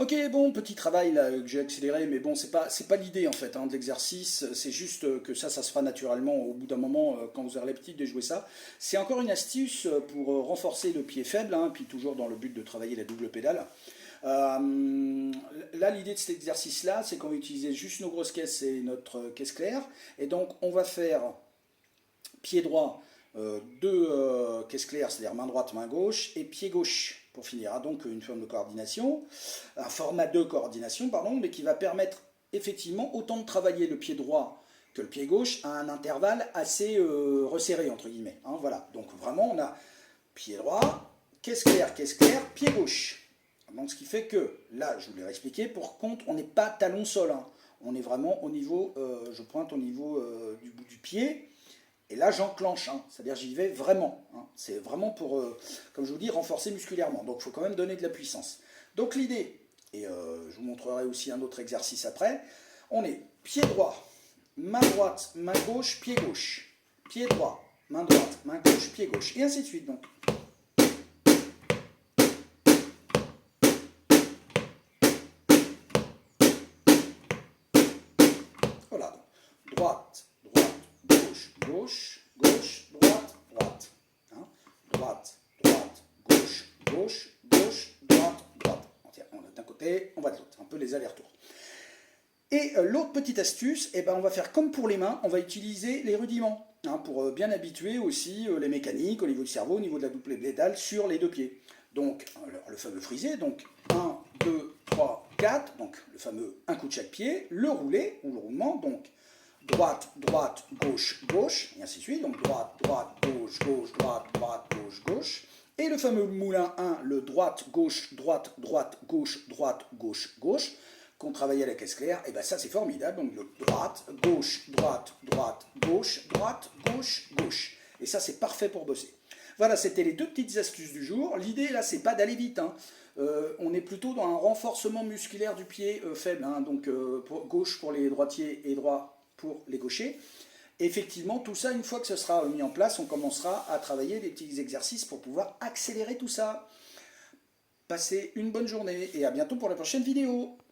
Ok, bon, petit travail là que j'ai accéléré, mais bon, c'est pas l'idée en fait de l'exercice. C'est juste que ça se fera naturellement au bout d'un moment quand vous aurez l'habitude de jouer ça. C'est encore une astuce pour renforcer le pied faible, puis toujours dans le but de travailler la double pédale. Là, l'idée de cet exercice-là, c'est qu'on va utiliser juste nos grosses caisses et notre caisse claire, et donc on va faire pied droit, deux caisses claires, c'est-à-dire main droite, main gauche, et pied gauche pour finir. Donc une forme de coordination, un format de coordination, pardon, mais qui va permettre effectivement autant de travailler le pied droit que le pied gauche à un intervalle assez resserré, entre guillemets. Voilà, donc vraiment on a pied droit, caisse claire, pied gauche. Donc ce qui fait que, là je vous l'ai expliqué, pour contre on n'est pas talon sol, on est vraiment au niveau, je pointe au niveau du bout du pied, et là, j'enclenche, c'est-à-dire j'y vais vraiment. C'est vraiment pour, comme je vous dis, renforcer musculairement. Donc, il faut quand même donner de la puissance. Donc, l'idée, et je vous montrerai aussi un autre exercice après, on est pied droit, main droite, main gauche, pied gauche. Pied droit, main droite, main gauche, pied gauche. Et ainsi de suite. Donc, voilà. Donc, droite, droite, gauche, gauche, gauche, droite, droite. Droite, droite, gauche, gauche, gauche, droite, droite. On est d'un côté, on va de l'autre. Un peu les allers-retours. Et l'autre petite astuce, on va faire comme pour les mains, on va utiliser les rudiments pour bien habituer aussi les mécaniques au niveau du cerveau, au niveau de la double pédale sur les deux pieds. Donc le fameux frisé, donc 1, 2, 3, 4, donc le fameux un coup de chaque pied, le roulé ou le roulement, donc droite, droite, gauche, gauche, et ainsi de suite, donc droite, droite, gauche, gauche, droite, droite, gauche, gauche, et le fameux moulin 1, le droite, gauche, droite, droite, gauche, droite, gauche, gauche, qu'on travaille à la caisse claire, et bien ça c'est formidable, donc le droite, gauche, droite, droite, gauche, droite, gauche, gauche, et ça c'est parfait pour bosser. Voilà, c'était les deux petites astuces du jour. L'idée là, c'est pas d'aller vite, on est plutôt dans un renforcement musculaire du pied faible, donc gauche pour les droitiers et droit pour les gauchers. Effectivement, tout ça, une fois que ce sera mis en place, on commencera à travailler des petits exercices pour pouvoir accélérer tout ça. Passez une bonne journée et à bientôt pour la prochaine vidéo.